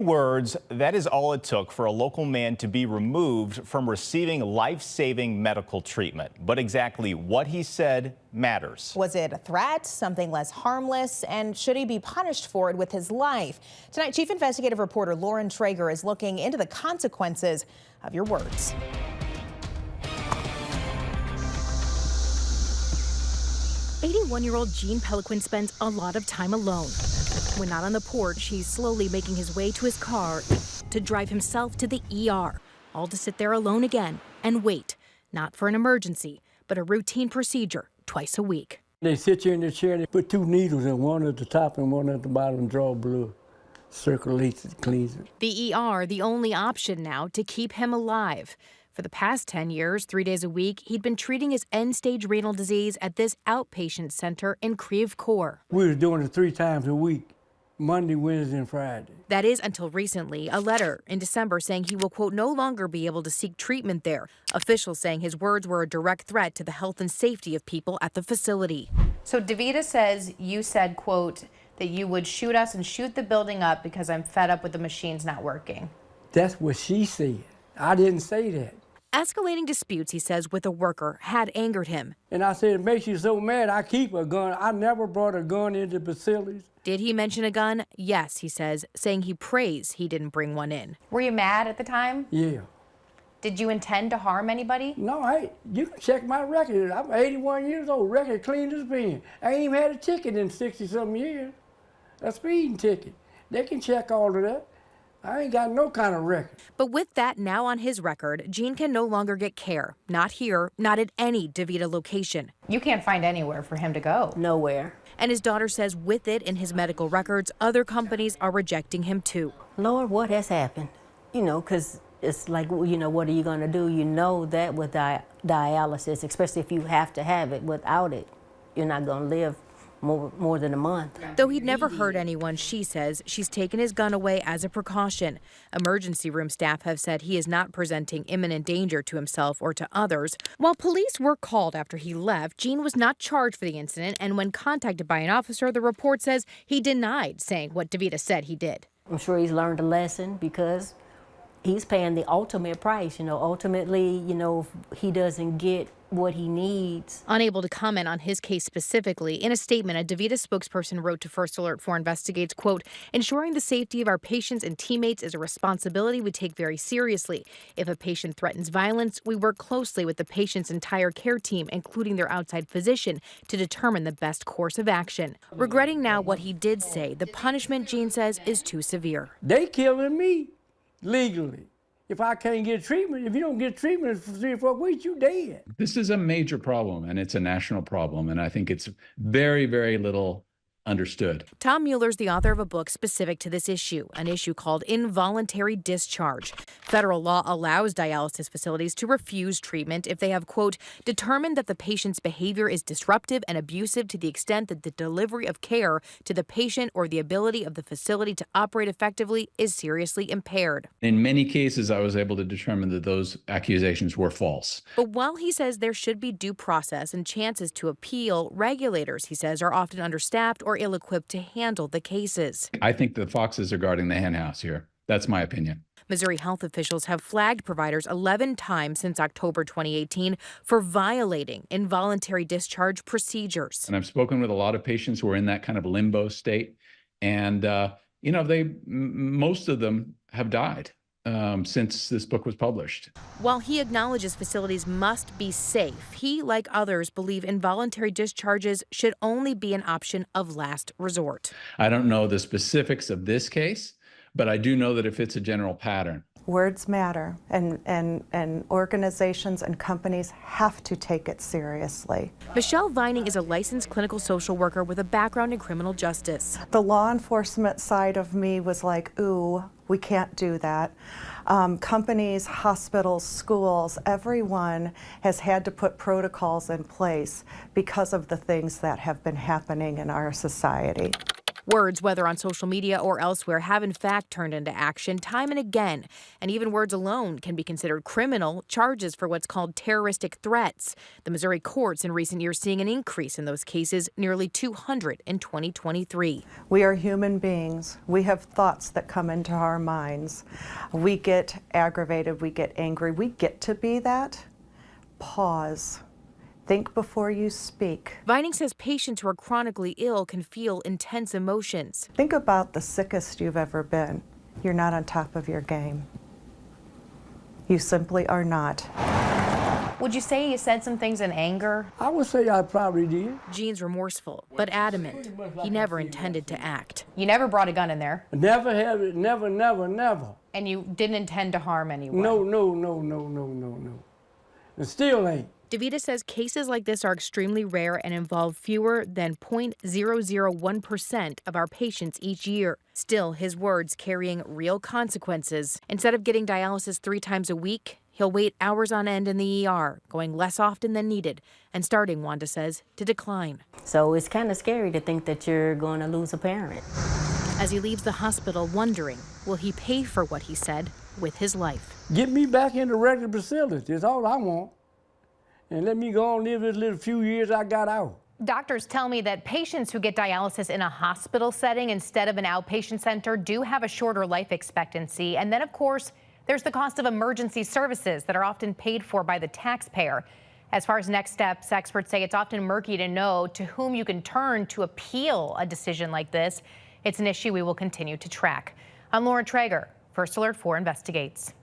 Words, that is all it took for a local man to be removed from receiving life-saving medical treatment. But exactly what he said matters. Was it a threat, something less harmless, and should he be punished for it with his life? Tonight, Chief Investigative Reporter Lauren Traeger is looking into the consequences of your words. 81-year-old Gene Peliquin spends a lot of time alone. When not on the porch, he's slowly making his way to his car to drive himself to the ER, all to sit there alone again and wait, not for an emergency, but a routine procedure twice a week. They sit you in the chair and they put two needles in, one at the top and one at the bottom, and draw blood. Circulates it, cleans it. The ER, the only option now to keep him alive. For the past 10 years, 3 days a week, he'd been treating his end-stage renal disease at this outpatient center in Creve Coeur. We was doing it 3 times a week, Monday, Wednesday, and Friday. That is until recently, a letter in December saying he will, quote, no longer be able to seek treatment there. Officials saying his words were a direct threat to the health and safety of people at the facility. So DeVita says you said, quote, that you would shoot us and shoot the building up because I'm fed up with the machines not working. That's what she said. I didn't say that. Escalating disputes, he says, with a worker had angered him. And I said, it makes you so mad, I keep a gun. I never brought a gun into facilities. Did he mention a gun? Yes, he says, saying he prays he didn't bring one in. Were you mad at the time? Yeah. Did you intend to harm anybody? No, hey, you can check my record. I'm 81 years old, record clean as bean. I ain't even had a ticket in 60-something years. A speeding ticket. They can check all of that. I ain't got no kind of record. But with that now on his record, Gene can no longer get care. Not here, not at any DeVita location. You can't find anywhere for him to go. Nowhere. And his daughter says with it in his medical records, other companies are rejecting him too. Lord, what has happened? You know, because it's like, you know, what are you going to do? You know that with dialysis, especially if you have to have it. Without it, you're not going to live more than a month. Though he'd never hurt anyone, she says she's taken his gun away as a precaution. Emergency room staff have said he is not presenting imminent danger to himself or to others. While police were called after he left, Gene was not charged for the incident, and when contacted by an officer, the report says he denied saying what DeVita said he did. I'm sure he's learned a lesson because he's paying the ultimate price. You know, ultimately, you know, if he doesn't get what he needs. Unable to comment on his case specifically, in a statement, a DeVita spokesperson wrote to First Alert 4 Investigates, quote, ensuring the safety of our patients and teammates is a responsibility we take very seriously. If a patient threatens violence, we work closely with the patient's entire care team, including their outside physician, to determine the best course of action. Regretting now what he did say, the punishment, Gene says, is too severe. They killing me legally. If I can't get treatment, if you don't get treatment for 3 or 4 weeks, you dead. This is a major problem, and it's a national problem, and I think it's very, very little understood. Tom Mueller's the author of a book specific to this issue, an issue called involuntary discharge. Federal law allows dialysis facilities to refuse treatment if they have, quote, determined that the patient's behavior is disruptive and abusive to the extent that the delivery of care to the patient or the ability of the facility to operate effectively is seriously impaired. In many cases, I was able to determine that those accusations were false. But while he says there should be due process and chances to appeal, regulators, he says, are often understaffed or ill-equipped to handle the cases. I think the foxes are guarding the henhouse here. That's my opinion. Missouri health officials have flagged providers 11 times since October 2018 for violating involuntary discharge procedures. And I've spoken with a lot of patients who are in that kind of limbo state. And, you know, most of them have died since this book was published. While he acknowledges facilities must be safe, he, like others, believe involuntary discharges should only be an option of last resort. I don't know the specifics of this case, but I do know that it fits a general pattern. Words matter, and organizations and companies have to take it seriously. Michelle Vining is a licensed clinical social worker with a background in criminal justice. The law enforcement side of me was like, ooh, we can't do that. Companies, hospitals, schools, everyone has had to put protocols in place because of the things that have been happening in our society. Words, whether on social media or elsewhere, have in fact turned into action time and again. And even words alone can be considered criminal charges for what's called terroristic threats. The Missouri courts in recent years seeing an increase in those cases, nearly 200 in 2023. We are human beings. We have thoughts that come into our minds. We get aggravated, we get angry. We get to be that. Pause. Think before you speak. Vining says patients who are chronically ill can feel intense emotions. Think about the sickest you've ever been. You're not on top of your game. You simply are not. Would you say you said some things in anger? I would say I probably did. Gene's remorseful, but adamant he never intended to act. You never brought a gun in there, Never have it, never, never, never. and you didn't intend to harm anyone. No, no, no, no, no, no, no. And still ain't. DeVita says cases like this are extremely rare and involve fewer than 0.001% of our patients each year. Still, his words carrying real consequences. Instead of getting dialysis 3 times a week, he'll wait hours on end in the ER, going less often than needed, and starting, Wanda says, to decline. So it's kind of scary to think that you're going to lose a parent. As he leaves the hospital wondering, will he pay for what he said with his life? Get me back in the regular facility is all I want. And let me go and live this little few years I got out. Doctors tell me that patients who get dialysis in a hospital setting instead of an outpatient center do have a shorter life expectancy. And then, of course, there's the cost of emergency services that are often paid for by the taxpayer. As far as next steps, experts say it's often murky to know to whom you can turn to appeal a decision like this. It's an issue we will continue to track. I'm Lauren Traeger. First Alert 4 investigates.